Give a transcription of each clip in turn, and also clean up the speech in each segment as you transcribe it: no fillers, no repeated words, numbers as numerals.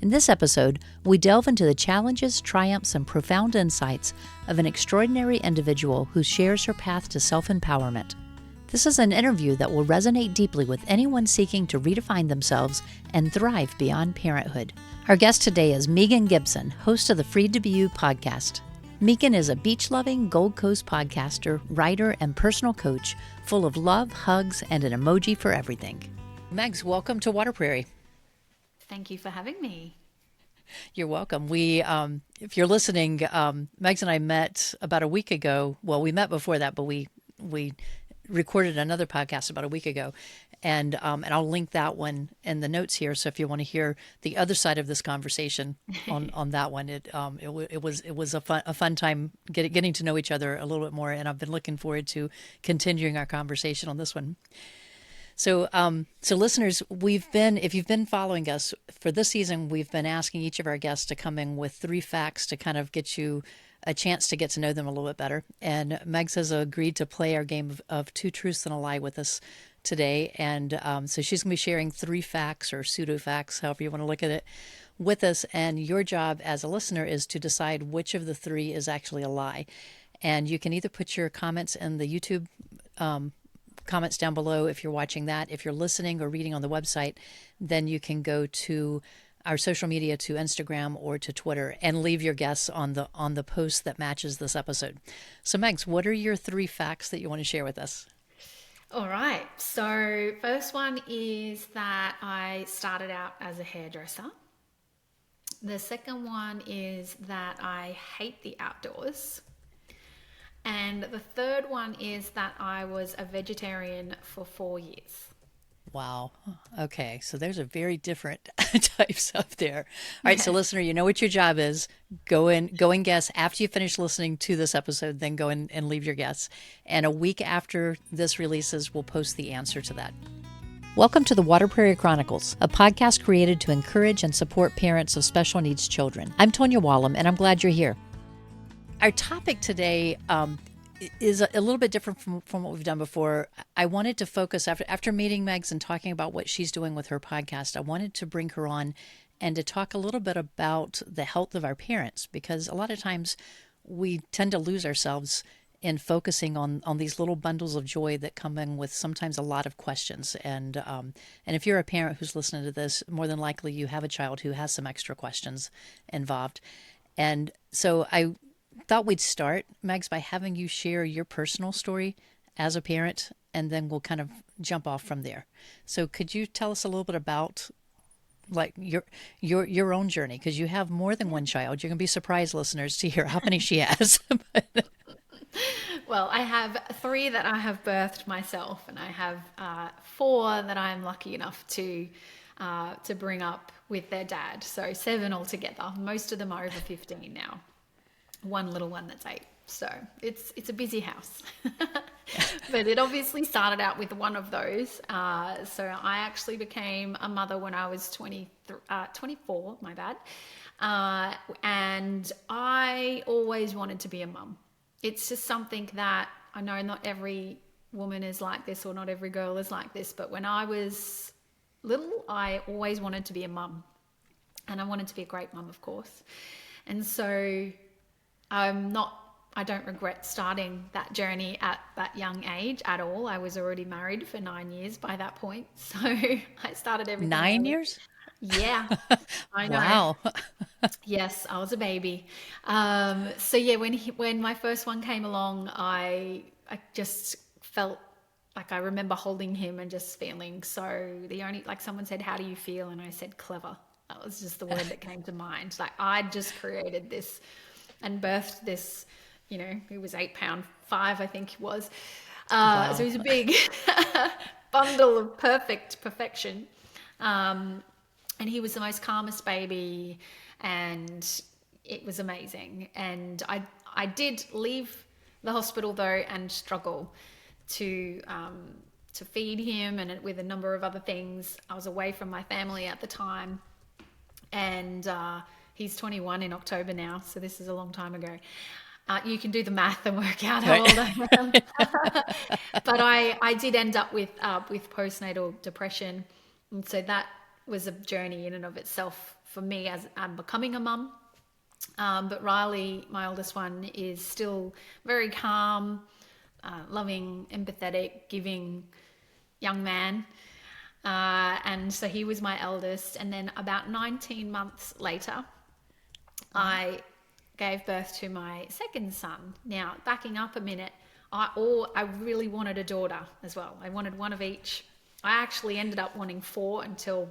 In this episode, we delve into the challenges, triumphs, and profound insights of an extraordinary individual who shares her path to self-empowerment. This is an interview that will resonate deeply with anyone seeking to redefine themselves and thrive beyond parenthood. Our guest today is Megan Gibson, host of the Freed to Be You podcast. Megan is a beach-loving Gold Coast podcaster, writer, and personal coach full of love, hugs, and an emoji for everything. Megs, welcome to Water Prairie. Thank you for having me. You're welcome. We, if you're listening, Megs and I met about a week ago. Well, we met before that, but we recorded another podcast about a week ago, and I'll link that one in the notes here. So if you want to hear the other side of this conversation on that one, it was a fun time getting to know each other a little bit more, and I've been looking forward to continuing our conversation on this one. So listeners, if you've been following us for this season, we've been asking each of our guests to come in with 3 facts to kind of get you a chance to get to know them a little bit better. And Megs has agreed to play our game of 2 truths and a lie with us today. And so she's going to be sharing 3 facts or pseudo facts, however you want to look at it, with us. And your job as a listener is to decide which of the 3 is actually a lie. And you can either put your comments in the YouTube comments down below if you're watching that. If you're listening or reading on the website, then you can go to our social media, to Instagram or to Twitter, and leave your guess on the post that matches this episode. So Megs, what are your 3 facts that you want to share with us? All right. So first one is that I started out as a hairdresser. The second one is that I hate the outdoors. And the third one is that I was a vegetarian for 4 years. Wow. Okay. So there's a very different types up there. All right. So listener, you know what your job is. Go and guess after you finish listening to this episode, then go in and leave your guess. And a week after this releases, we'll post the answer to that. Welcome to the Water Prairie Chronicles, a podcast created to encourage and support parents of special needs children. I'm Tonya Wallum, and I'm glad you're here. Our topic today is a little bit different from what we've done before. I wanted to focus, after meeting Megs and talking about what she's doing with her podcast, I wanted to bring her on and to talk a little bit about the health of our parents, because a lot of times we tend to lose ourselves in focusing on these little bundles of joy that come in with sometimes a lot of questions. And if you're a parent who's listening to this, more than likely you have a child who has some extra questions involved. And so I thought we'd start, Megs, by having you share your personal story as a parent, and then we'll kind of jump off from there. So could you tell us a little bit about like your own journey? Because you have more than one child. You're going to be surprised, listeners, to hear how many she has. Well, I have 3 that I have birthed myself, and I have 4 that I'm lucky enough to bring up with their dad. So 7 altogether. Most of them are over 15 now. One little one that's 8. So it's a busy house. But it obviously started out with one of those. So I actually became a mother when I was 24, my bad. And I always wanted to be a mum. It's just something that I know not every woman is like this, or not every girl is like this. But when I was little, I always wanted to be a mum. And I wanted to be a great mum, of course. And so I don't regret starting that journey at that young age at all. I was already married for 9 years by that point. So I started everything. 9 years? Yeah, I know. Wow. Yes, I was a baby. So yeah, when my first one came along, I just felt like I remember holding him and just feeling like someone said, "How do you feel?" And I said, "Clever." That was just the word that came to mind. Like I'd just created this and birthed this, he was 8'5", I think he was. Wow. So he was a big bundle of perfection. And he was the most calmest baby, and it was amazing. And I did leave the hospital though and struggle to feed him, and with a number of other things. I was away from my family at the time, and he's 21 in October now, so this is a long time ago. You can do the math and work out how old I am. But I did end up with postnatal depression, and so that was a journey in and of itself for me as I'm becoming a mum. But Riley, my oldest one, is still very calm, loving, empathetic, giving young man. And so he was my eldest. And then about 19 months later, I gave birth to my second son. Now, backing up a minute, I really wanted a daughter as well. I wanted one of each. I actually ended up wanting four until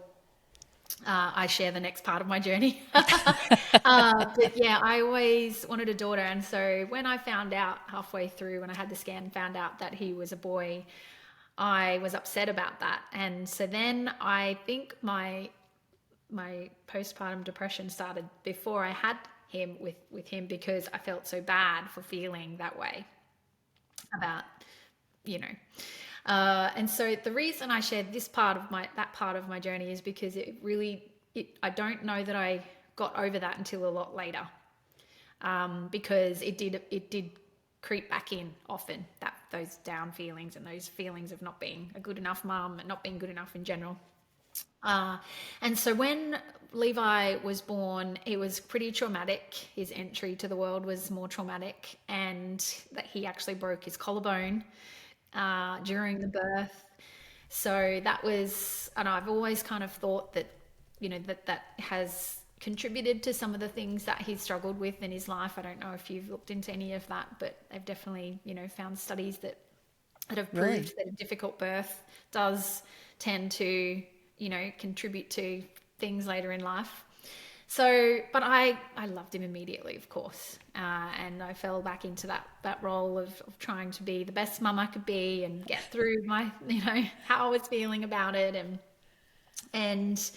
I share the next part of my journey. But yeah, I always wanted a daughter. And so when I found out halfway through, when I had the scan, found out that he was a boy, I was upset about that. And so then I think my postpartum depression started before I had him with him, because I felt so bad for feeling that way about, you know. And so the reason I shared that part of my journey is because I don't know that I got over that until a lot later, because it did creep back in often, that those down feelings and those feelings of not being a good enough mum and not being good enough in general. And so when Levi was born, it was pretty traumatic. His entry to the world was more traumatic, and that he actually broke his collarbone during the birth. So that was, and I've always kind of thought that, that has contributed to some of the things that he's struggled with in his life. I don't know if you've looked into any of that, but they've definitely, found studies that have proved Really? that a difficult birth does tend to, contribute to things later in life. So, but I loved him immediately, of course, and I fell back into that role of trying to be the best mum I could be and get through my, how I was feeling about it, and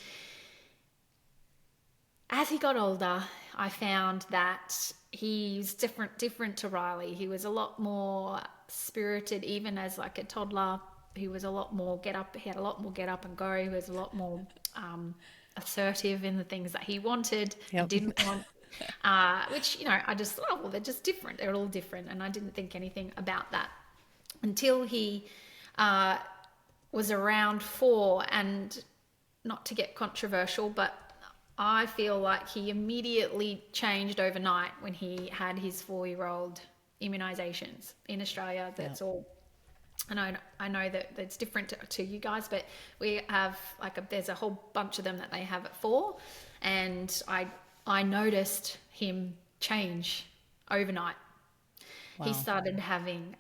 as he got older, I found that he's different to Riley. He was a lot more spirited, even as like a toddler. He was a lot more get up. He had a lot more get up and go. He was a lot more assertive in the things that he wanted and Yep. didn't want. Which I just thought, oh, well, they're just different. They're all different, and I didn't think anything about that until he was around 4. And not to get controversial, but I feel like he immediately changed overnight when he had his 4-year-old immunizations in Australia. That's Yep. all. I know that it's different to you guys, but we have there's a whole bunch of them that they have at 4, and I noticed him change overnight. He Wow. started having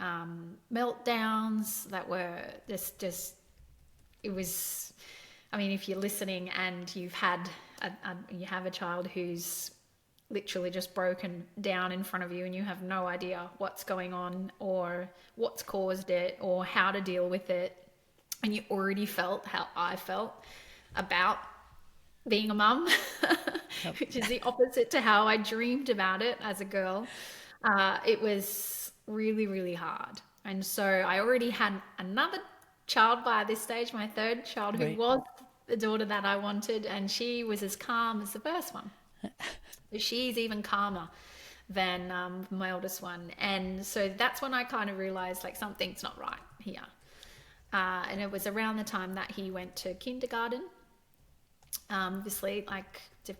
meltdowns that were just it was, I mean, if you're listening and you have a child who's literally just broken down in front of you and you have no idea what's going on or what's caused it or how to deal with it, and you already felt how I felt about being a mum, Yep. which is the opposite to how I dreamed about it as a girl. It was really, really hard. And so I already had another child by this stage, my third child, who Right. was the daughter that I wanted, and she was as calm as the first one. So she's even calmer than my oldest one. And so that's when I kind of realized like something's not right here. And it was around the time that he went to kindergarten. Obviously,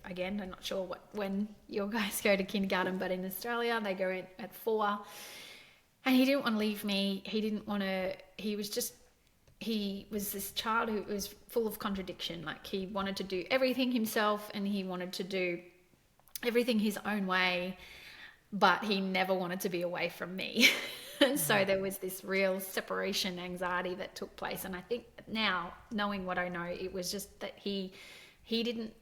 again, I'm not sure when you guys go to kindergarten, but in Australia they go in at 4. And he didn't want to leave me. He didn't want to. He was this child who was full of contradiction. Like, he wanted to do everything himself and he wanted to do everything his own way, but he never wanted to be away from me. And so there was this real separation anxiety that took place. And I think now, knowing what I know, it was just that he didn't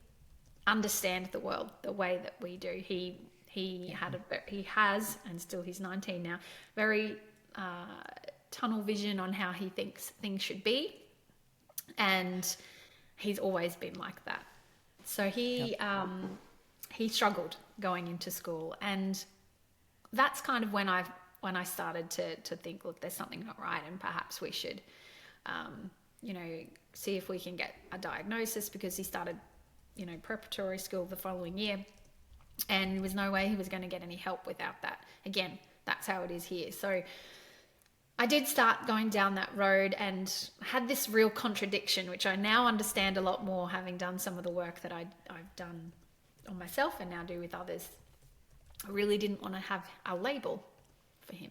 understand the world the way that we do. He has, and still he's 19 now, very tunnel vision on how he thinks things should be, and he's always been like that. So Yep. he struggled going into school, and that's kind of when I started to think, look, there's something not right, and perhaps we should, see if we can get a diagnosis, because he started, preparatory school the following year, and there was no way he was going to get any help without that. Again, that's how it is here. So I did start going down that road and had this real contradiction, which I now understand a lot more, having done some of the work that I've done on myself and now do with others. I really didn't want to have a label for him.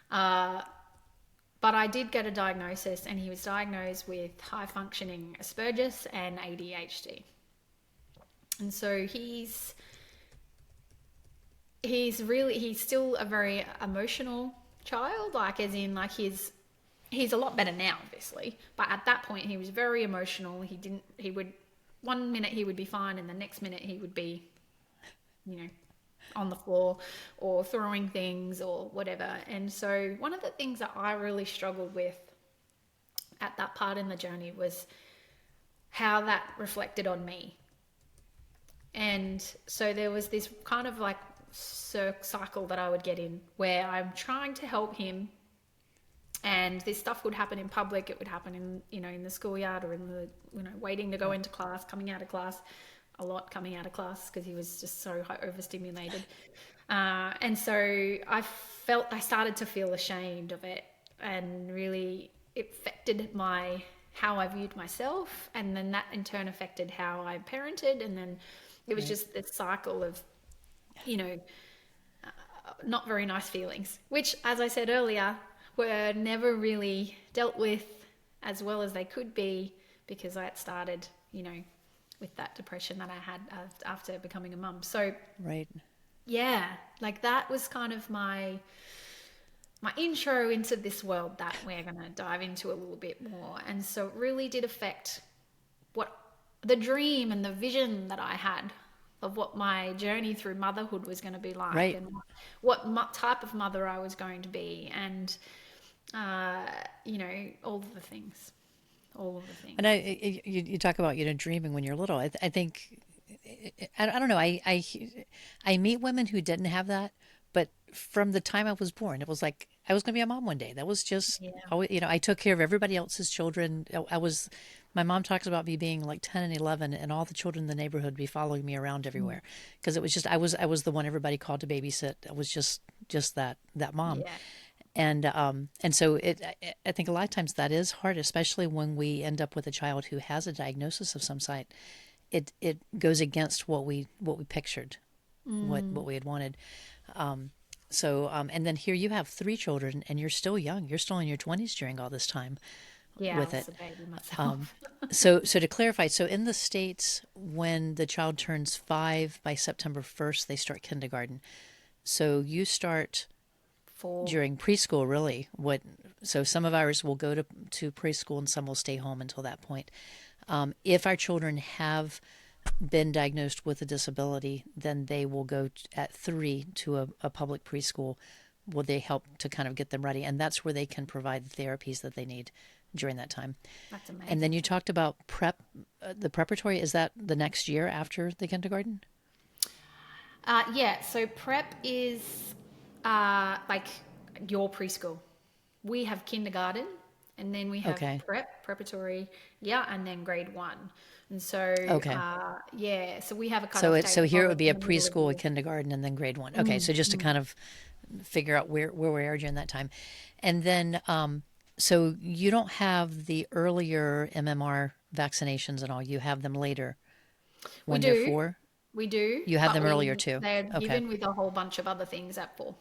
But I did get a diagnosis, and he was diagnosed with high functioning Asperger's and ADHD. And so he's still a very emotional child, like as in like he's a lot better now, obviously, but at that point he was very emotional. He would, one minute he would be fine and the next minute he would be, you know, on the floor or throwing things or whatever. And so one of the things that I really struggled with at that part in the journey was how that reflected on me. And so there was this kind of like cycle that I would get in where I'm trying to help him, and this stuff would happen in public. It would happen in, you know, in the schoolyard or in the, you know, waiting to go into class, coming out of class, a lot coming out of class because he was just so overstimulated. And so I started to feel ashamed of it, and really it affected how I viewed myself, and then that in turn affected how I parented, and then it was just this cycle of, you know, not very nice feelings, which, as I said earlier, were never really dealt with as well as they could be, because I had started, you know, with that depression that I had after becoming a mum. So, Right. yeah, like that was kind of my intro into this world that we're going to dive into a little bit more. And so it really did affect what the dream and the vision that I had of what my journey through motherhood was going to be like, Right. and what type of mother I was going to be, and you know, all of the things. And you talk about, you know, dreaming when you're little. I think, I don't know. I meet women who didn't have that, but from the time I was born, it was like I was going to be a mom one day. That was just, Yeah. you know, I took care of everybody else's children. My mom talks about me being like 10 and 11, and all the children in the neighborhood would be following me around everywhere, because it was just, I was the one everybody called to babysit. I was just that mom. Yeah. And so I think a lot of times that is hard, especially when we end up with a child who has a diagnosis of some site. It goes against what we pictured, what we had wanted. And then here you have three children, and you're still young. You're still in your 20s during all this time Yeah, I with was it. a baby myself. So to clarify, so in the States, when the child turns 5 by September 1st, they start kindergarten. So you start For during preschool, really. So some of ours will go to preschool, and some will stay home until that point. If our children have been diagnosed with a disability, then they will go at 3 to a public preschool where they help to kind of get them ready. And that's where they can provide the therapies that they need during that time. That's And then amazing. you talked about the preparatory. Is that the next year after the kindergarten? Yeah, so prep is like your preschool. We have kindergarten, and then we have Okay. preparatory, yeah, and then grade one. And so, Okay. yeah, so we have a So cutoff it date so here it of would be in a the middle of the preschool, a year. kindergarten, and then grade one. Okay, so just to kind of figure out where we are during that time, and then so you don't have the earlier MMR vaccinations and all. You have them later We when they're do, 4. we do, You have but them earlier too. they're Okay. given with a whole bunch of other things at four.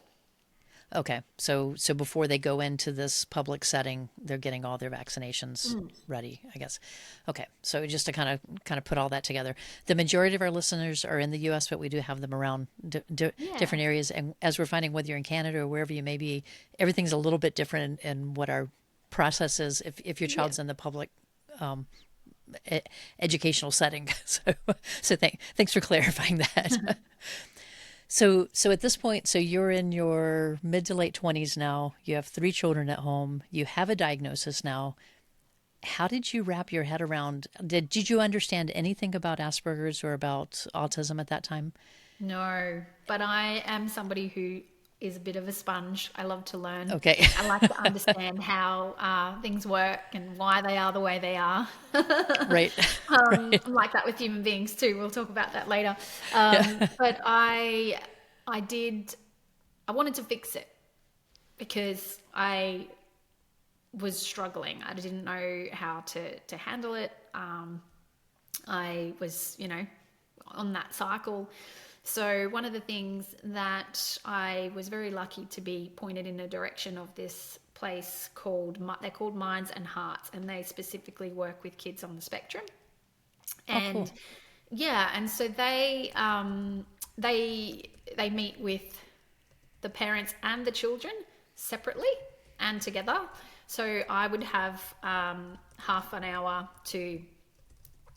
Okay. So before they go into this public setting, they're getting all their vaccinations ready, I guess. Okay. So just to kind of put all that together, the majority of our listeners are in the U.S., but we do have them around Yeah, different areas. And as we're finding, whether you're in Canada or wherever you may be, everything's a little bit different in what our process is. If your yeah. child's in the public e- educational setting, thanks for clarifying that. So at this point, so you're in your mid to late 20s now. You have 3 children at home. You have a diagnosis now. How did you wrap your head around? Did you understand anything about Asperger's or about autism at that time? No, but I am somebody who is a bit of a sponge. I love to learn. Okay. I like to understand how things work and why they are the way they are. Right. Right. I'm like that with human beings too. We'll talk about that later. Yeah. But I wanted to fix it. because I was struggling. I didn't know how to handle it. I was, on that cycle. So one of the things that I was very lucky to be pointed in a direction of this place they're called Minds and Hearts, and they specifically work with kids on the spectrum. Oh, cool. And yeah, and so they meet with the parents and the children separately and together. So I would have half an hour to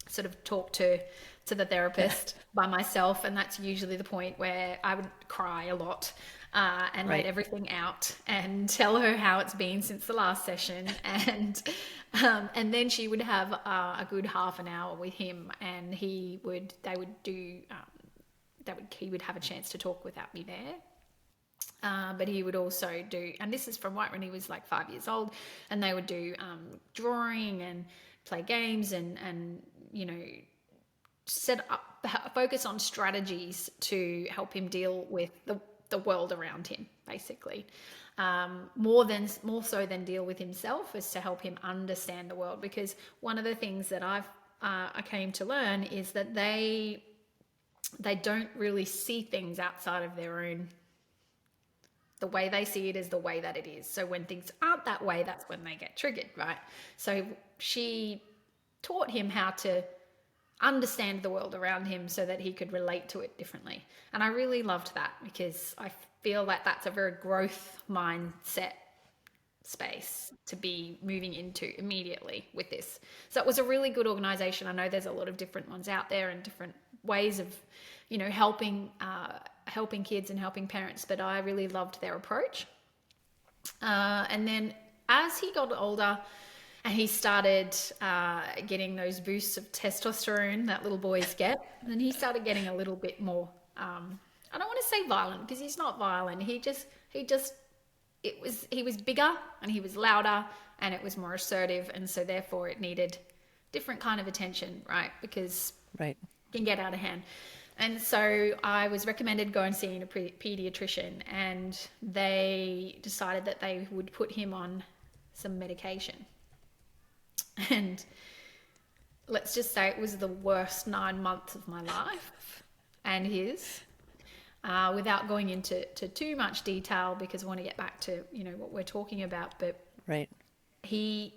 sort of talk to the therapist by myself, and that's usually the point where I would cry a lot and let Right. everything out and tell her how it's been since the last session, and then she would have a good half an hour with him, and he would have a chance to talk without me there. But he would also do, and this is from right when he was like 5 years old, and they would do drawing and play games and set up, focus on strategies to help him deal with the world around him, basically. More so than deal with himself, is to help him understand the world. Because one of the things that I came to learn is that they don't really see things outside of their own. The way they see it is the way that it is. So when things aren't that way, that's when they get triggered, right? So she taught him how to understand the world around him so that he could relate to it differently. And I really loved that, because I feel like that's a very growth mindset space to be moving into immediately with this. So it was a really good organization. I know there's a lot of different ones out there and different ways of, helping kids and helping parents, but I really loved their approach. And then as he got older, and he started getting those boosts of testosterone that little boys get, and then he started getting a little bit more. I don't want to say violent, because he's not violent. He was bigger and he was louder and it was more assertive, and so therefore it needed different kind of attention, right? Because Right. it can get out of hand. And so I was recommended going and seeing a pediatrician, and they decided that they would put him on some medication. And let's just say it was the worst 9 months of my life and his, without going into too much detail, because I want to get back to, what we're talking about. But Right. he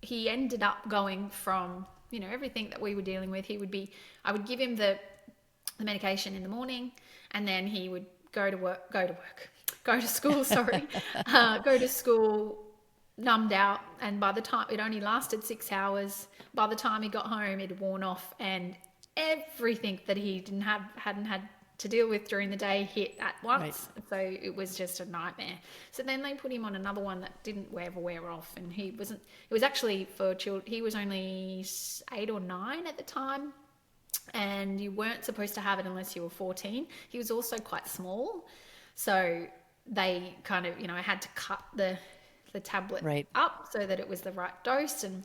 ended up going from, everything that we were dealing with. I would give him the medication in the morning, and then he would go to school, sorry, go to school numbed out, and by the time it only lasted 6 hours, by the time he got home it had worn off, and everything that he hadn't had to deal with during the day hit at once. Right. So it was just a nightmare. So then they put him on another one that didn't ever wear off, and it was actually for children. He was only 8 or 9 at the time, and you weren't supposed to have it unless you were 14. He was also quite small, so they kind of, I had to cut the tablet Right. up so that it was the right dose. And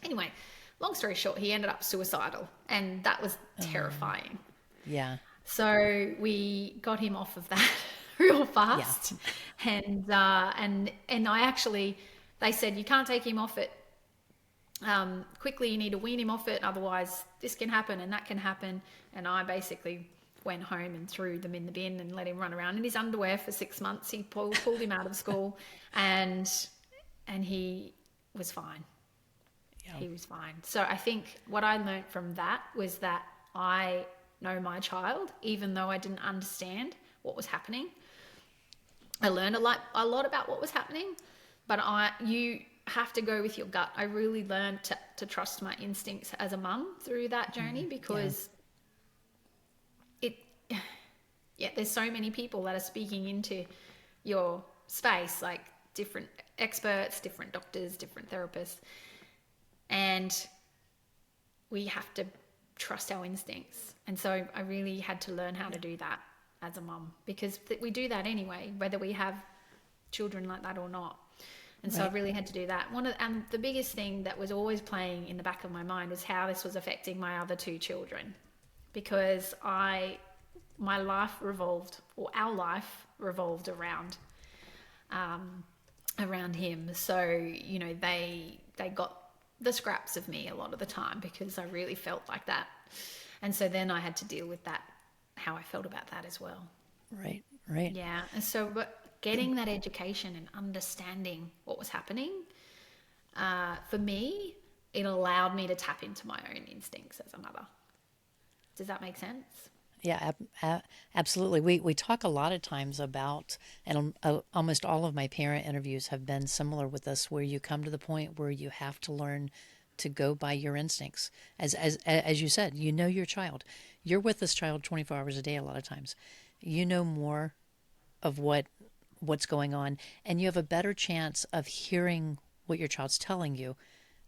anyway, long story short, he ended up suicidal, and that was terrifying. Yeah. So we got him off of that real fast. Yeah. And I actually, they said, you can't take him off it quickly, you need to wean him off it, otherwise this can happen and that can happen. And I basically went home and threw them in the bin and let him run around in his underwear for 6 months. He pulled him out of school, and he was fine. Yeah. He was fine. So I think what I learned from that was that I know my child, even though I didn't understand what was happening. I learned a lot about what was happening, but you have to go with your gut. I really learned to trust my instincts as a mum through that journey, because there's so many people that are speaking into your space, like different experts, different doctors, different therapists, and we have to trust our instincts. And so I really had to learn how to do that as a mum, because we do that anyway, whether we have children like that or not. And so I really had to do that. And the biggest thing that was always playing in the back of my mind was how this was affecting my other 2 children, because our life revolved around around him. So, you know, they got the scraps of me a lot of the time because I really felt like that. And so then I had to deal with that, how I felt about that as well. Right, right. Yeah. And so, but getting that education and understanding what was happening, for me, it allowed me to tap into my own instincts as a mother. Does that make sense? Yeah, absolutely. We talk a lot of times about, and almost all of my parent interviews have been similar with this, where you come to the point where you have to learn to go by your instincts. As you said, you know your child. You're with this child 24 hours a day a lot of times. You know more of what's going on, and you have a better chance of hearing what your child's telling you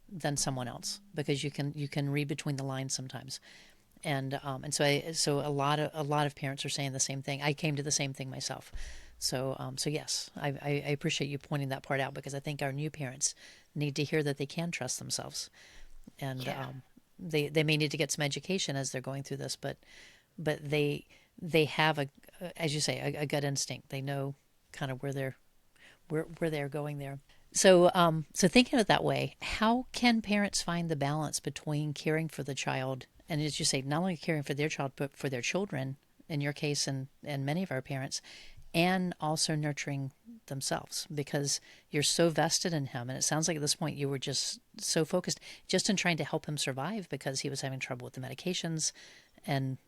than someone else, because you can read between the lines sometimes. And so a lot of parents are saying the same thing. I came to the same thing myself. So yes, I appreciate you pointing that part out, because I think our new parents need to hear that they can trust themselves, and Yeah. they may need to get some education as they're going through this, but they have a, as you say, a gut instinct. They know kind of where they're going there. So thinking of it that way, how can parents find the balance between caring for the child, and as you say, not only caring for their child but for their children, in your case and many of our parents, and also nurturing themselves, because you're so vested in him, and it sounds like at this point you were just so focused just in trying to help him survive because he was having trouble with the medications and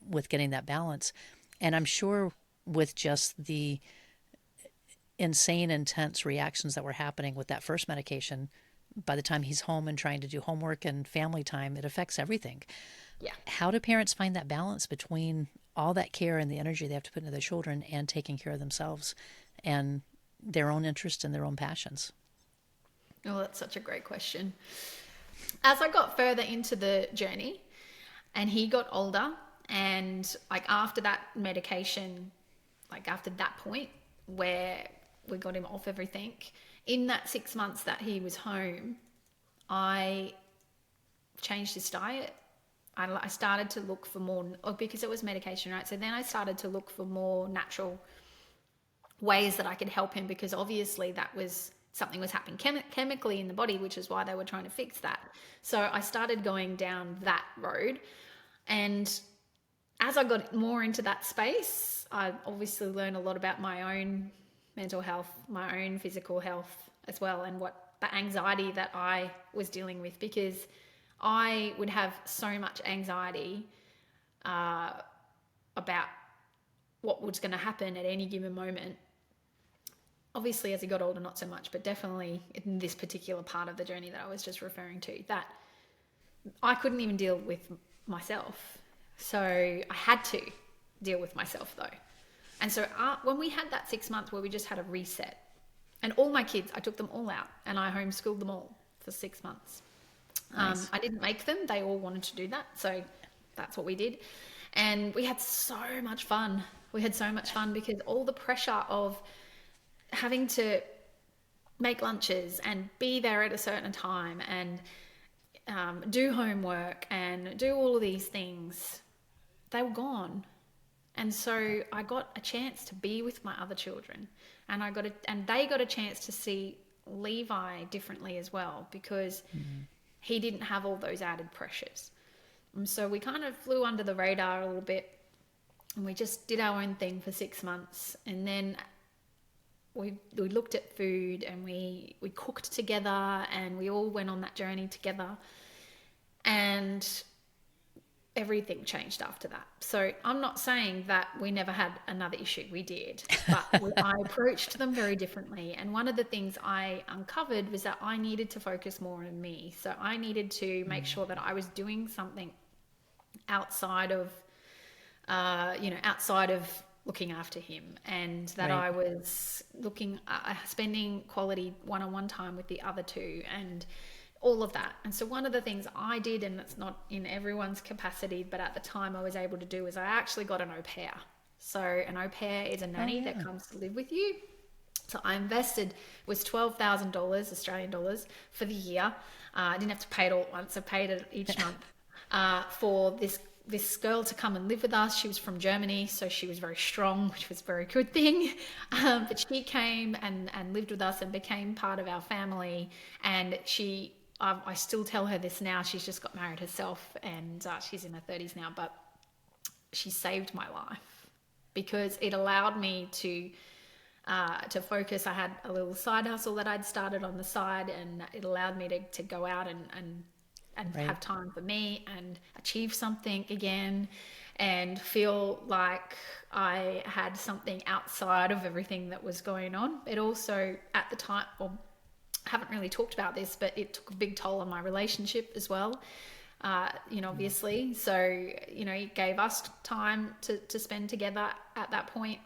with getting that balance. And I'm sure with just the insane, intense reactions that were happening with that first medication, by the time he's home and trying to do homework and family time, it affects everything. Yeah. How do parents find that balance between all that care and the energy they have to put into their children and taking care of themselves and their own interest and their own passions? Oh, that's such a great question. As I got further into the journey and he got older, and like after that medication, like after that point where we got him off everything, in that 6 months that he was home, I changed his diet. I started to look for more, because it was medication, right? So then I started to look for more natural ways that I could help him, because obviously that was something was happening chemically in the body, which is why they were trying to fix that. So I started going down that road. And as I got more into that space, I obviously learned a lot about my own mental health, my own physical health as well, and what the anxiety that I was dealing with, because I would have so much anxiety about what was going to happen at any given moment. Obviously, as he got older, not so much, but definitely in this particular part of the journey that I was just referring to, that I couldn't even deal with myself. So I had to deal with myself though. And so when we had that 6 months where we just had a reset, and all my kids, I took them all out and I homeschooled them all for 6 months. Nice. I didn't make them, they all wanted to do that. So that's what we did. And we had so much fun. We had so much fun because all the pressure of having to make lunches and be there at a certain time and do homework and do all of these things, they were gone. And so I got a chance to be with my other children, and they got a chance to see Levi differently as well, because he didn't have all those added pressures. And so we kind of flew under the radar a little bit, and we just did our own thing for 6 months. And then we looked at food, and we cooked together, and we all went on that journey together. And everything changed after that. So I'm not saying that we never had another issue. We did, but I approached them very differently. And one of the things I uncovered was that I needed to focus more on me. So I needed to make sure that I was doing something outside of, outside of looking after him, and that Right. I was spending quality one-on-one time with the other two, and all of that. And so one of the things I did, and it's not in everyone's capacity, but at the time I was able to do, is I actually got an au pair. So an au pair is a nanny that comes to live with you. So I invested, was $12,000 Australian dollars for the year. I didn't have to pay it all at once. I paid it each month for this this girl to come and live with us. She was from Germany, so she was very strong, which was a very good thing. But she came and lived with us and became part of our family. And I still tell her this now. She's just got married herself, and she's in her 30s now. But she saved my life because it allowed me to focus. I had a little side hustle that I'd started on the side, and it allowed me to go out and Right. have time for me and achieve something again and feel like I had something outside of everything that was going on. It also, at the time, well, I haven't really talked about this, but it took a big toll on my relationship as well. Obviously. So, it gave us time to spend together at that point.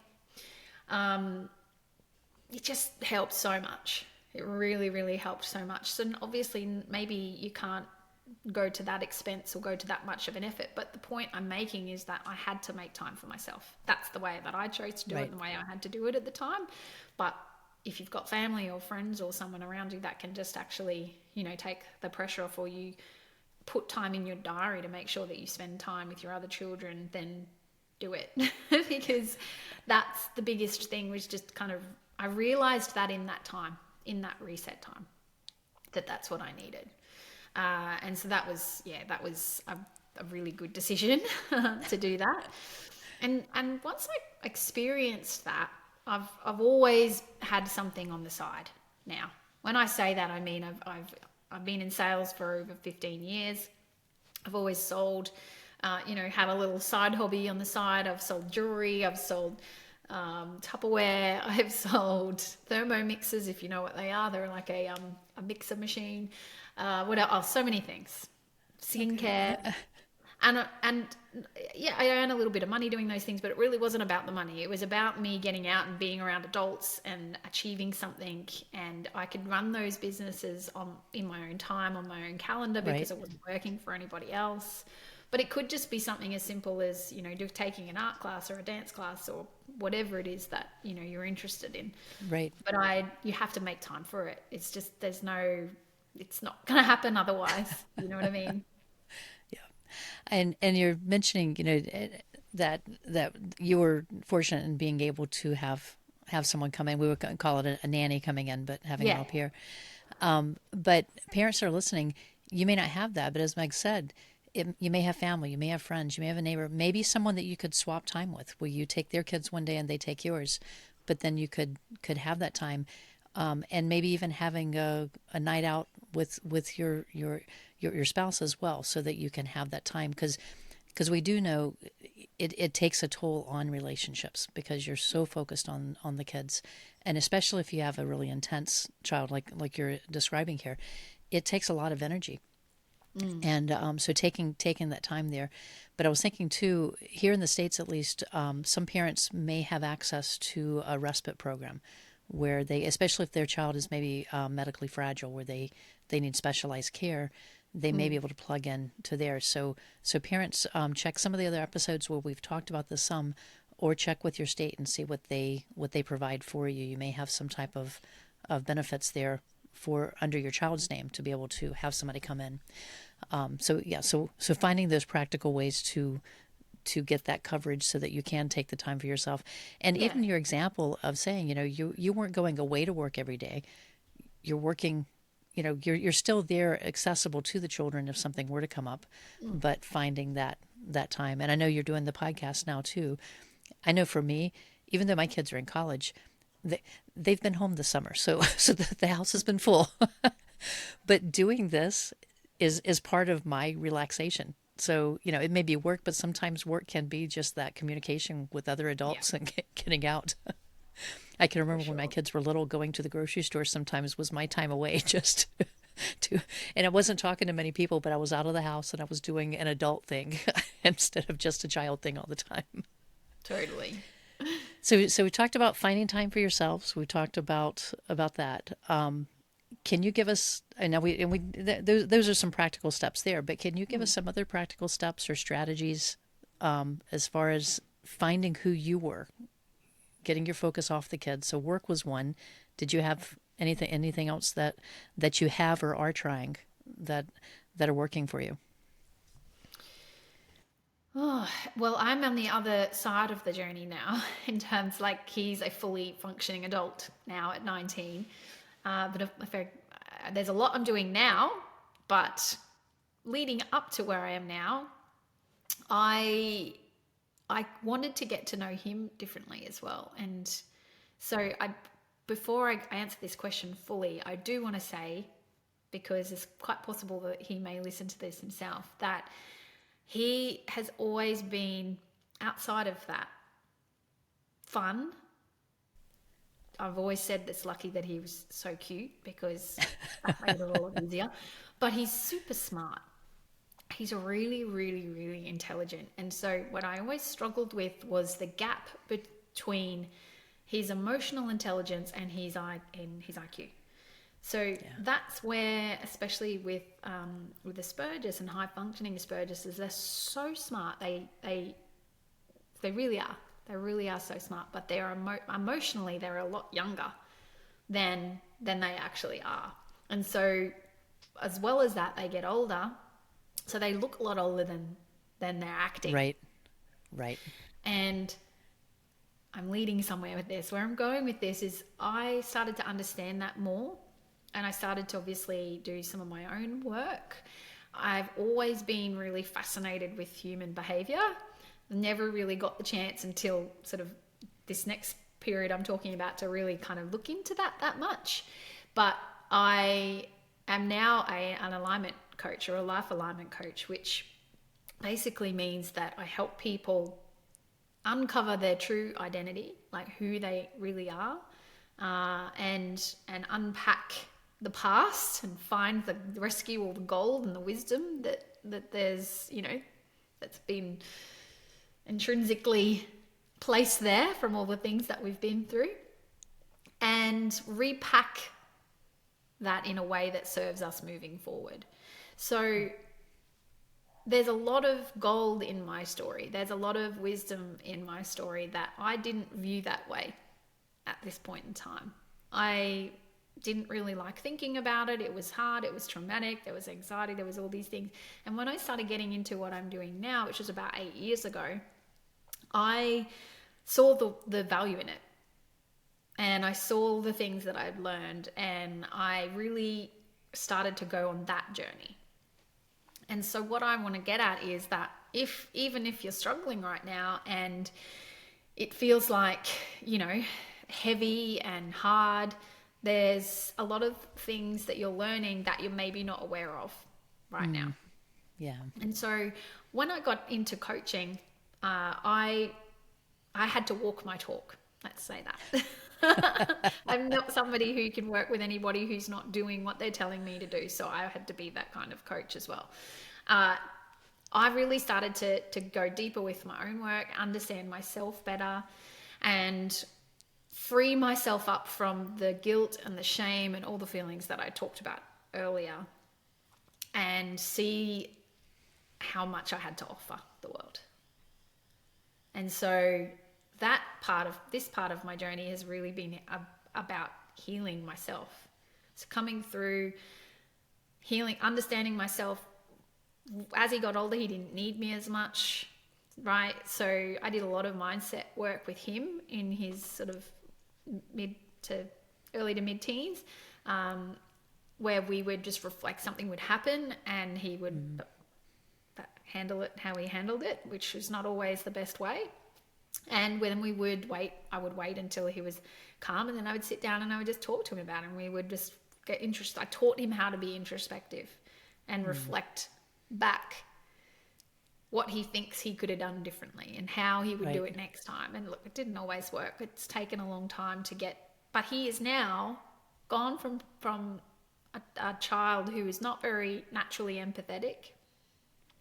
It just helped so much. It really, really helped so much. So obviously, maybe you can't go to that expense or go to that much of an effort. But the point I'm making is that I had to make time for myself. That's the way that I chose to do it, Right. and the way I had to do it at the time. But if you've got family or friends or someone around you that can just actually, take the pressure off, or you put time in your diary to make sure that you spend time with your other children, then do it. Because that's the biggest thing, was just kind of, I realized that in that time, in that reset time, that's what I needed. And so that was a really good decision to do that. And once I experienced that, I've always had something on the side now. When I say that, I mean I've been in sales for over 15 years. I've always sold, had a little side hobby on the side. I've sold jewelry. I've sold Tupperware. I've sold thermo mixers, if you know what they are. They're like a mixer machine. What else? Oh, so many things. Skincare. Okay. And yeah, I earn a little bit of money doing those things, but it really wasn't about the money. It was about me getting out and being around adults and achieving something. And I could run those businesses in my own time, on my own calendar, Right. because it wasn't working for anybody else. But it could just be something as simple as, taking an art class or a dance class or whatever it is that, you're interested in. Right. But you have to make time for it. It's just, it's not going to happen otherwise. You know what I mean? Yeah. And you're mentioning, that you were fortunate in being able to have someone come in. We would call it a nanny coming in, but having an Yeah. au pair. But parents that are listening, you may not have that, but as Meg said, you may have family, you may have friends, you may have a neighbor, maybe someone that you could swap time with, where you take their kids one day and they take yours, but then you could have that time, and maybe even having a night out with your spouse as well, so that you can have that time, because we do know it takes a toll on relationships, because you're so focused on the kids, and especially if you have a really intense child like you're describing here, it takes a lot of energy. And so taking that time there. But I was thinking too, here in the States at least, some parents may have access to a respite program where they, especially if their child is maybe medically fragile, where they need specialized care, they may be able to plug in to there. So parents, check some of the other episodes where we've talked about this some, or check with your state and see what they provide for you. You may have some type of benefits there for under your child's name to be able to have somebody come in. So yeah, so finding those practical ways to get that coverage so that you can take the time for yourself. And Yeah. even your example of saying, you weren't going away to work every day. You're working, you're still there, accessible to the children if something were to come up, but finding that time. And I know you're doing the podcast now too. I know for me, even though my kids are in college, they've been home this summer, so the house has been full. But doing this is part of my relaxation. So, it may be work, but sometimes work can be just that communication with other Yeah, adults and getting out. I can for remember when my sure. kids were little, going to the grocery store sometimes was my time away, just to, and I wasn't talking to many people, but I was out of the house and I was doing an adult thing instead of just a child thing all the time. Totally. So we talked about finding time for yourselves. We talked about that. Can you give us? I know those are some practical steps there, but can you give us some other practical steps or strategies, as far as finding who you were, getting your focus off the kids? So work was one. Did you have anything else that you have or are trying that that are working for you? Oh, well, I'm on the other side of the journey now in terms like he's a fully functioning adult now at 19. But there's a lot I'm doing now, but leading up to where I am now, I I wanted to get to know him differently as well. And so before I answer this question fully, I do want to say, because it's quite possible that he may listen to this himself, that he has always been outside of that fun. I've always said it's lucky that he was so cute because that made it a lot easier. But he's super smart. He's really, really, really intelligent. And so what I always struggled with was the gap between his emotional intelligence and his IQ. So Yeah. that's where, especially with Asperger's and high functioning Asperger's, is they're so smart. They really are. They really are so smart. But they're emotionally they're a lot younger than they actually are. And so, as well as that, they get older. So they look a lot older than they're acting. Right. Right. And I'm leading somewhere with this. Where I'm going with this is I started to understand that more, and I started to obviously do some of my own work. I've always been really fascinated with human behavior. Never really got the chance until sort of this next period I'm talking about to really kind of look into that much. But I am now an alignment coach or a life alignment coach, which basically means that I help people uncover their true identity, like who they really are, and unpack the past and find the rescue all the gold and the wisdom that there's, that's been intrinsically placed there from all the things that we've been through, and repack that in a way that serves us moving forward. So there's a lot of gold in my story. There's a lot of wisdom in my story that I didn't view that way at this point in time. I didn't really like thinking about it. It was hard. It was traumatic. There was anxiety. There was all these things. And when I started getting into what I'm doing now, which was about 8 years ago, I saw the value in it. And I saw the things that I'd learned, and I really started to go on that journey. And so what I want to get at is that even if you're struggling right now and it feels like, heavy and hard, there's a lot of things that you're learning that you're maybe not aware of right now. Yeah. And so when I got into coaching, I had to walk my talk. Let's say that. I'm not somebody who can work with anybody who's not doing what they're telling me to do. So I had to be that kind of coach as well. I really started to go deeper with my own work, understand myself better, and free myself up from the guilt and the shame and all the feelings that I talked about earlier, and see how much I had to offer the world. And so this part of my journey has really been about healing myself. So coming through healing, understanding myself. As he got older, he didn't need me as much, right? So I did a lot of mindset work with him in his sort of early to mid teens, where we would just reflect, something would happen and he would handle it how he handled it, which was not always the best way. And when we would wait, I would wait until he was calm, and then I would sit down and I would just talk to him about it, and we would just get interested. I taught him how to be introspective and reflect back what he thinks he could have done differently and how he would do it next time. And look, it didn't always work. It's taken a long time to get, but he is now gone from a child who is not very naturally empathetic.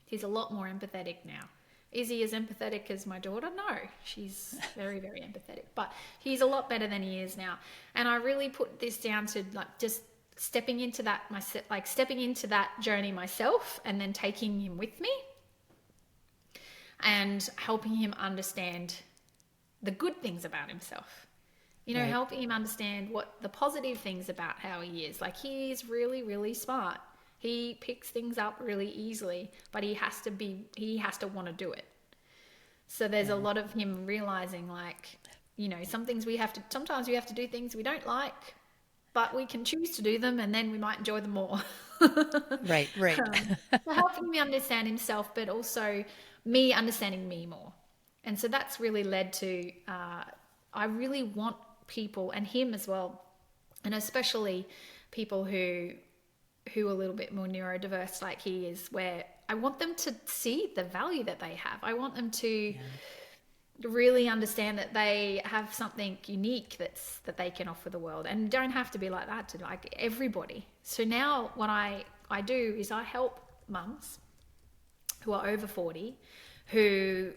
He's a lot more empathetic now. Is he as empathetic as my daughter? No, she's very, very empathetic, but he's a lot better than he is now. And I really put this down to just stepping into that journey myself, and then taking him with me and helping him understand the good things about himself. Helping him understand what the positive things about how he is. Like, he is really, really smart. He picks things up really easily, but he has to want to do it. So there's a Yeah. lot of him realizing, like, sometimes we have to do things we don't like, but we can choose to do them and then we might enjoy them more. Right, right. So helping me understand himself, but also me understanding me more. And so that's really led to, I really want people, and him as well, and especially people who are a little bit more neurodiverse like he is, where I want them to see the value that they have. I want them to Yeah. really understand that they have something unique that they can offer the world, and don't have to be like that to like everybody. So now what I do is I help mums who are over 40 who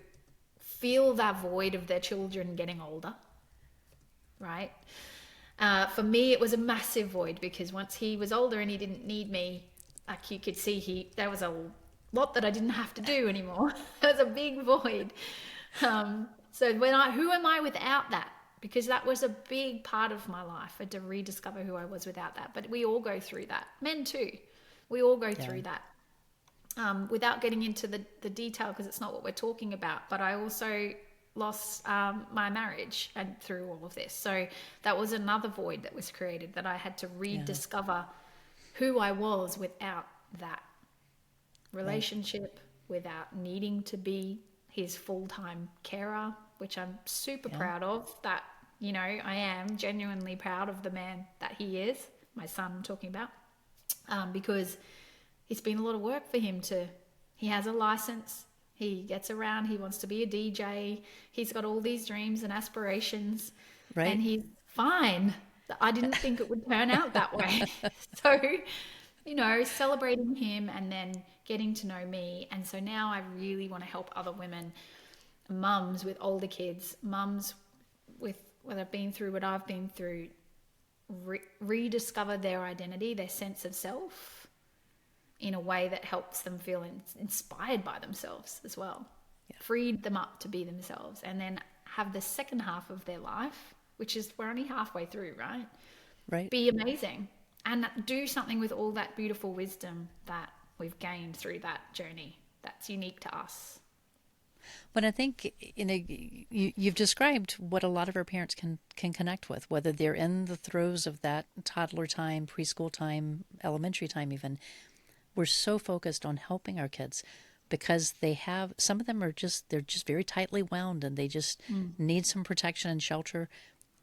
feel that void of their children getting older, right? For me, it was a massive void because once he was older and he didn't need me, like you could see, there was a lot that I didn't have to do anymore. There was a big void. So who am I without that? Because that was a big part of my life. I had to rediscover who I was without that. But we all go through that. Men too. We all go Yeah. through that. Without getting into the detail, because it's not what we're talking about, but I also lost my marriage and through all of this. So that was another void that was created, that I had to Yeah. rediscover who I was without that Right. relationship, without needing to be his full-time carer, which I'm super Yeah. proud of. That, I am genuinely proud of the man that he is, my son I'm talking about, because it's been a lot of work for him he has a license, he gets around, he wants to be a DJ, he's got all these dreams and aspirations, and Right. he's fine. I didn't think it would turn out that way. So, celebrating him and then getting to know me. And so now I really want to help other women, mums with older kids, mums with what I've been through, what I've been through, rediscover their identity, their sense of self, in a way that helps them feel inspired by themselves as well. Yeah. Freed them up to be themselves, and then have the second half of their life, which is we're only halfway through, right? Right. Be amazing and do something with all that beautiful wisdom that we've gained through that journey that's unique to us. But I think you've described what a lot of our parents can connect with, whether they're in the throes of that toddler time, preschool time, elementary time, even. We're so focused on helping our kids because some of them they're just very tightly wound and they just Mm. need some protection and shelter.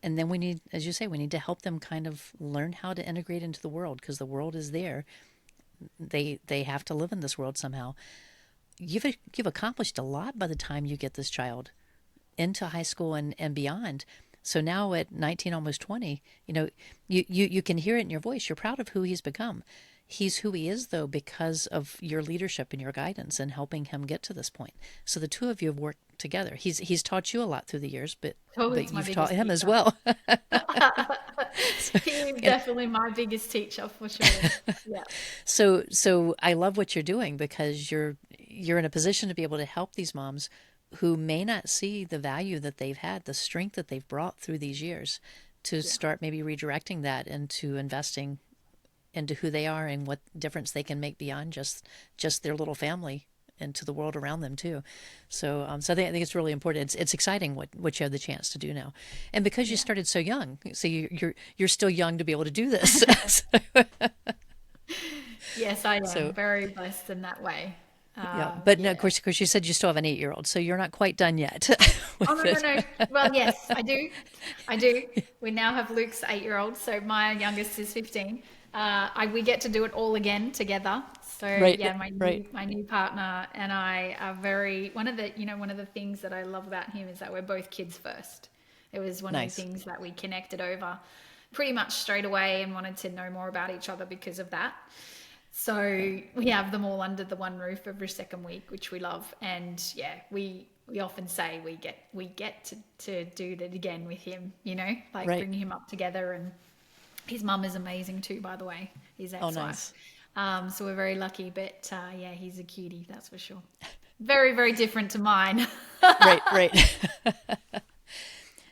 And then we need, as you say, we need to help them kind of learn how to integrate into the world because the world is there. They have to live in this world somehow. You've accomplished a lot by the time you get this child into high school and beyond. So now at 19, almost 20, you can hear it in your voice. You're proud of who he's become. He's who he is, though, because of your leadership and your guidance and helping him get to this point. So the two of you have worked together. He's taught you a lot through the years, but Oh, but it's my you've taught biggest him as teacher. well. so, He's and definitely my biggest teacher for sure. Yeah. so I love what you're doing because you're in a position to be able to help these moms who may not see the value that they've had, the strength that they've brought through these years, to Yeah. start maybe redirecting that into investing into who they are and what difference they can make beyond just their little family and to the world around them too. So I think it's really important. It's exciting what you have the chance to do now, and because you Yeah. started so young, so you're still young to be able to do this. Yes, I am so very blessed in that way. yeah, but no, Yeah. of course you said you still have an 8-year-old, so you're not quite done yet Oh, with no, no, it. no. Well, yes, I do. I do. We now have Luke's 8-year-old, so my youngest is 15. We get to do it all again together. So Right, yeah, my right, new partner and I are very one of the things that I love about him is that we're both kids first. It was one of the nice. things that we connected over pretty much straight away and wanted to know more about each other because of that. Yeah, So we have them all under the one roof every second week, which we love. And yeah, we often say we get to do that again with him, like right. bringing him up together. And his mum is amazing too, by the way, his Oh, ex-wife. nice. So we're very lucky, but yeah, he's a cutie, that's for sure. Very, very different to mine. Right, right.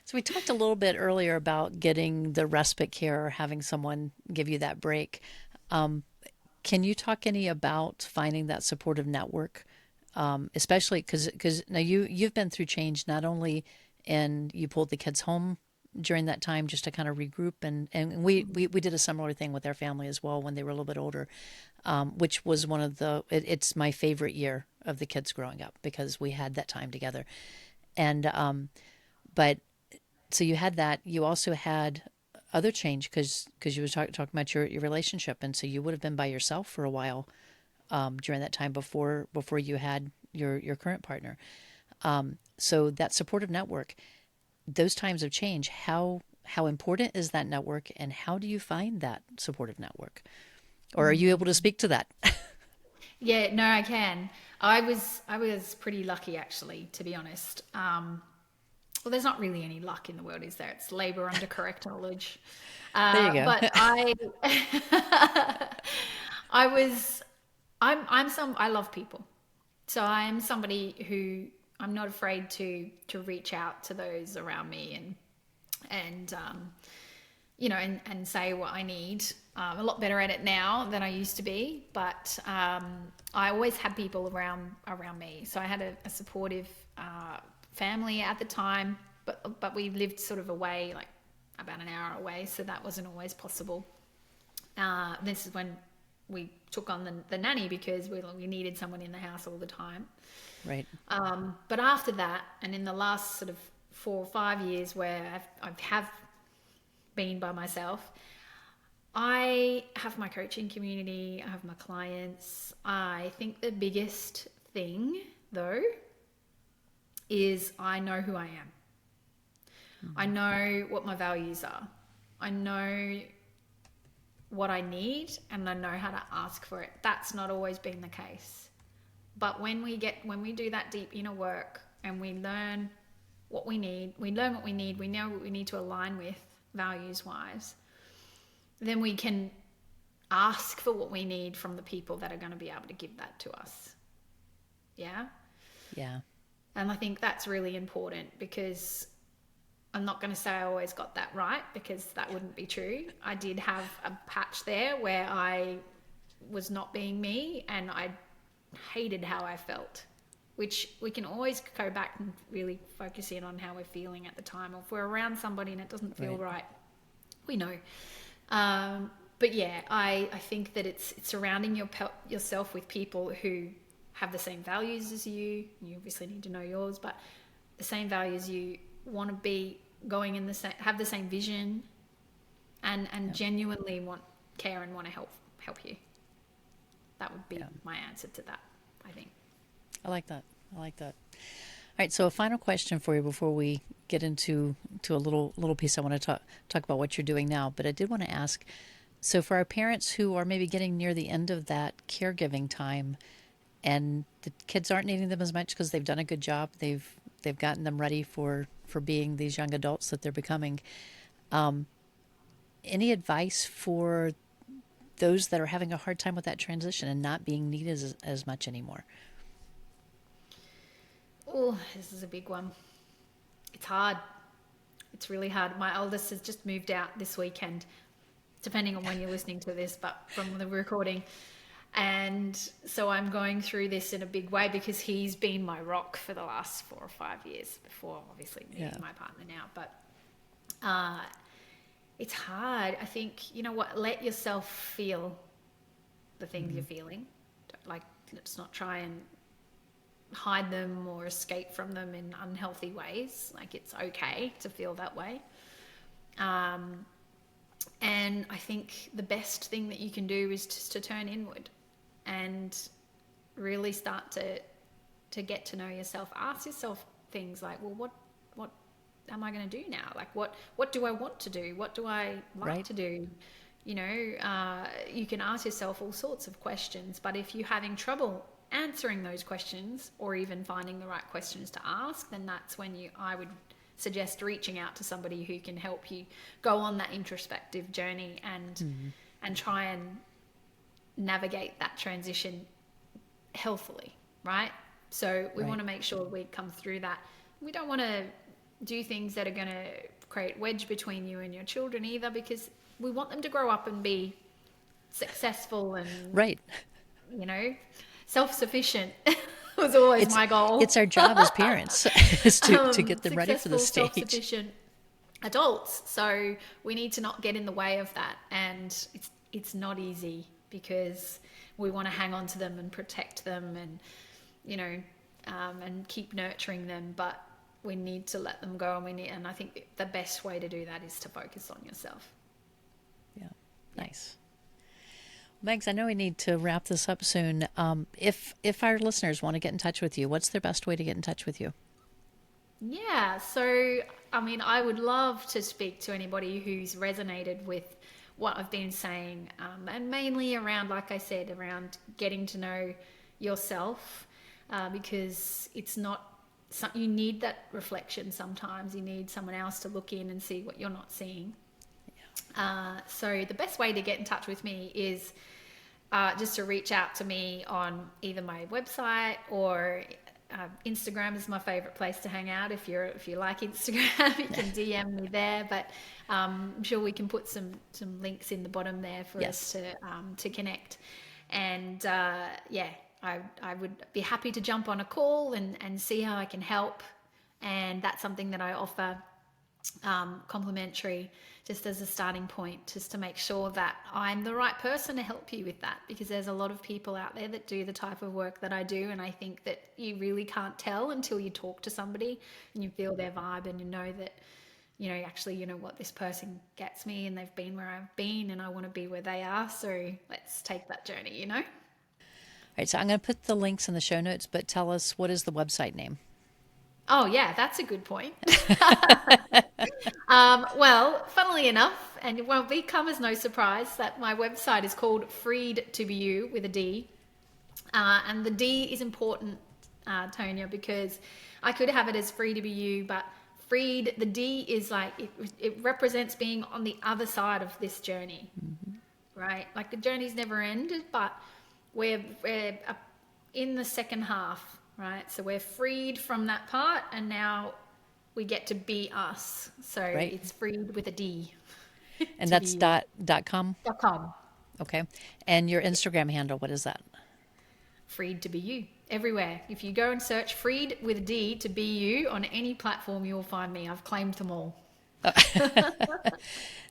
So we talked a little bit earlier about getting the respite care or having someone give you that break. Um, can you talk any about finding that supportive network especially because now you've been through change not only, and you pulled the kids home during that time just to kind of regroup, and we did a similar thing with our family as well when they were a little bit older, which was one of it's my favorite year of the kids growing up because we had that time together. And but so you had that. You also had other change because you were talking about your relationship, and so you would have been by yourself for a while during that time before you had your current partner. So that supportive network, those times of change, how important is that network, and how do you find that supportive network? Or are you able to speak to that? Yeah, no, I can. I was pretty lucky actually, to be honest. Well, there's not really any luck in the world, is there? It's labor under correct knowledge. There you go. But I was, I love people. So I am somebody who I'm not afraid to reach out to those around me and say what I need. A lot better at it now than I used to be, but I always had people around me. So I had a supportive family at the time, but we lived sort of away, like about an hour away, so that wasn't always possible. This is when we took on the nanny because we needed someone in the house all the time. Right. But after that, and in the last sort of 4 or 5 years where I have been by myself, I have my coaching community, I have my clients. I think the biggest thing, though, is I know who I am. I know what my values are. I know what I need, and I know how to ask for it. That's not always been the case. But when we do that deep inner work and we learn what we need, we know what we need to align with values wise, then we can ask for what we need from the people that are going to be able to give that to us. Yeah. Yeah. And I think that's really important because I'm not going to say I always got that right because that wouldn't be true. I did have a patch there where I was not being me and I hated how I felt, which we can always go back and really focus in on how we're feeling at the time. Or if we're around somebody and it doesn't feel right, we know. But yeah, I think that it's surrounding yourself with people who have the same values as you. You obviously need to know yours, but the same values you want to be going in the same, have the same vision, and genuinely care and want to help you. That would be my answer to that, I think. I like that. I like that. All right, so a final question for you before we get into a little piece. I want to talk about what you're doing now, but I did want to ask. So for our parents who are maybe getting near the end of that caregiving time, and the kids aren't needing them as much because they've done a good job, they've gotten them ready for being these young adults that they're becoming. Any advice for those that are having a hard time with that transition and not being needed as much anymore? Oh, this is a big one. It's hard. It's really hard. My oldest has just moved out this weekend, depending on when you're listening to this, but from the recording. And so I'm going through this in a big way because he's been my rock for the last 4 or 5 years before obviously meeting my partner now. But it's hard. I think, you know what, let yourself feel the things you're feeling. Let's not try and hide them or escape from them in unhealthy ways. Like, it's okay to feel that way. And I think the best thing that you can do is just to turn inward and really start to get to know yourself. Ask yourself things like, well, what am I going to do now? Like, what do I want to do? What do I like to do? You can ask yourself all sorts of questions, but if you're having trouble answering those questions or even finding the right questions to ask, then that's when I would suggest reaching out to somebody who can help you go on that introspective journey and try and navigate that transition healthily, right? So we want to make sure we come through that. We don't want to do things that are going to create wedge between you and your children either, because we want them to grow up and be successful and self-sufficient. was always It's my goal. it's our job as parents is to get them ready for the Successful, stage. self-sufficient adults. So we need to not get in the way of that. And it's not easy because we want to hang on to them and protect them and, you know, and keep nurturing them. But we need to let them go, and I think the best way to do that is to focus on yourself. Yeah, nice. Megs, I know we need to wrap this up soon. If our listeners want to get in touch with you, what's their best way to get in touch with you? Yeah, so I mean, I would love to speak to anybody who's resonated with what I've been saying, and mainly around, like I said, around getting to know yourself, because it's not, you need that reflection sometimes. You need someone else to look in and see what you're not seeing. So the best way to get in touch with me is just to reach out to me on either my website or Instagram is my favorite place to hang out. If you like Instagram, you can DM me there. But I'm sure we can put some links in the bottom there for us Yes. to connect. And yeah, I would be happy to jump on a call and see how I can help. And that's something that I offer complimentary, just as a starting point, just to make sure that I'm the right person to help you with that, because there's a lot of people out there that do the type of work that I do, and I think that you really can't tell until you talk to somebody and you feel their vibe and you know that, you know, actually, you know what, this person gets me and they've been where I've been and I want to be where they are, so let's take that journey, you know. All right, so I'm going to put the links in the show notes, but tell us, what is the website name? Oh yeah, that's a good point. Well, funnily enough, and it won't become as no surprise that my website is called Freed to Be You with a D. And the D is important, Tonya, because I could have it as free to be you, but freed, the D is like, it represents being on the other side of this journey, right? Like the journey's never ended, but we're in the second half, right? So we're freed from that part, and now we get to be us. So Right? it's freed with a D And to be that's you. dot com. .com. Okay. And your Instagram handle, what is that? Freed to be you everywhere. If you go and search Freed with a D to be you on any platform, you will find me. I've claimed them all.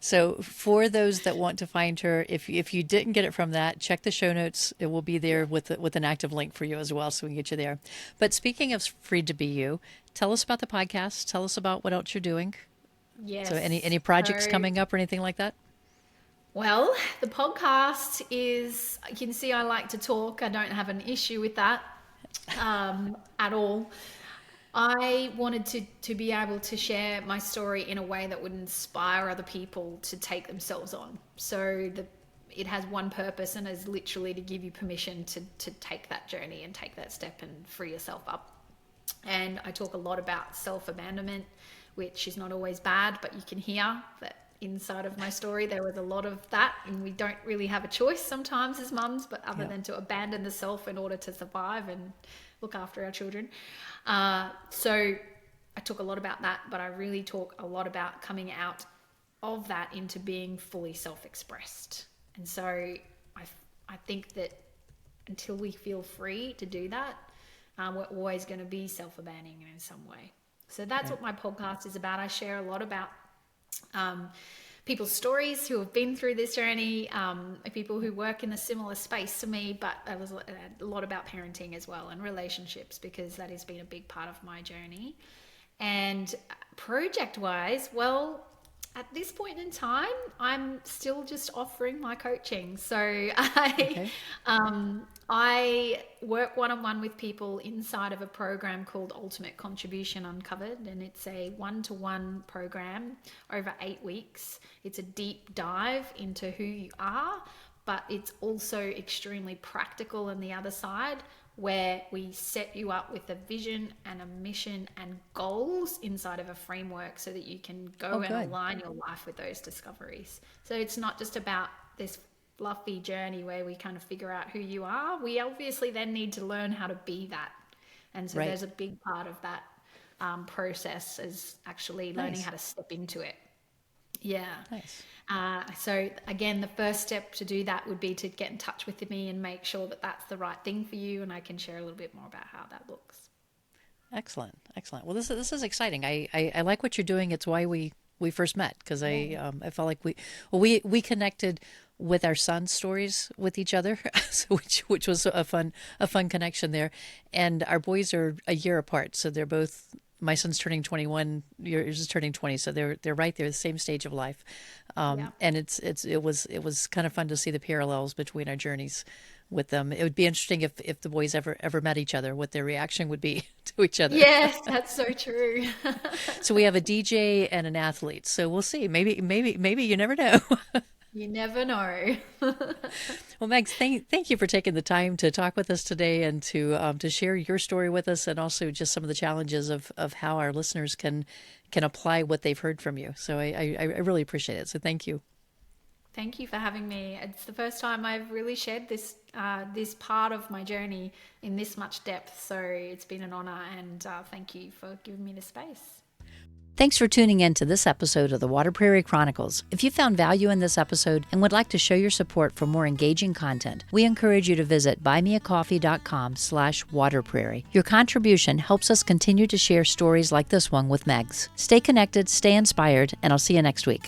So for those that want to find her, if you didn't get it from that, check the show notes. It will be there Yeah. with an active link for you as well, so we can get you there. But speaking of Free to Be You, tell us about the podcast. Tell us about what else you're doing. So Yes. any projects So, coming up or anything like that? well, the podcast is, you can see I like to talk. I don't have an issue with that at all. I wanted to be able to share my story in a way that would inspire other people to take themselves on. So it has one purpose, and is literally to give you permission to take that journey and take that step and free yourself up. And I talk a lot about self abandonment, which is not always bad, but you can hear that inside of my story there was a lot of that, and we don't really have a choice sometimes as mums, but other Yeah. than to abandon the self in order to survive and look after our children. So I talk a lot about that, but I really talk a lot about coming out of that into being fully self-expressed. And so I think that until we feel free to do that, we're always going to be self-abandoning in some way. So that's Right. what my podcast is about. I share a lot about um, people's stories who have been through this journey, people who work in a similar space to me, but it was a lot about parenting as well and relationships, because that has been a big part of my journey. And project wise, well, at this point in time, I'm still just offering my coaching. So Okay. I work one on one with people inside of a program called Ultimate Contribution Uncovered, and it's a one-to-one program over 8 weeks. It's a deep dive into who you are, but it's also extremely practical on the other side, where we set you up with a vision and a mission and goals inside of a framework so that you can Oh, go and good. align your life with those discoveries. So it's not just about this fluffy journey where we kind of figure out who you are. We obviously then need to learn how to be that. And so Right. there's a big part of that process is actually learning Nice. how to step into it. Yeah. Nice. So again, the first step to do that would be to get in touch with me and make sure that that's the right thing for you, and I can share a little bit more about how that looks. Excellent, excellent. Well, this is exciting. I like what you're doing. It's why we first met, because Yeah. I felt like we connected with our son's stories with each other, so which was a fun connection there. And our boys are a year apart, so they're both. My son's turning 21. Yours is turning 20, so they're right there, the same stage of life. Yeah. And it was kind of fun to see the parallels between our journeys with them. It would be interesting if the boys ever met each other, what their reaction would be to each other. Yes, that's so true. So we have a DJ and an athlete. So we'll see. Maybe you never know. You never know. Well, Megs, thank you for taking the time to talk with us today and to share your story with us, and also just some of the challenges of how our listeners can apply what they've heard from you. So I really appreciate it. So thank you. Thank you for having me. It's the first time I've really shared this part of my journey in this much depth. So it's been an honor, and thank you for giving me the space. Thanks for tuning in to this episode of the Water Prairie Chronicles. If you found value in this episode and would like to show your support for more engaging content, we encourage you to visit buymeacoffee.com/waterprairie. Your contribution helps us continue to share stories like this one with Megs. Stay connected, stay inspired, and I'll see you next week.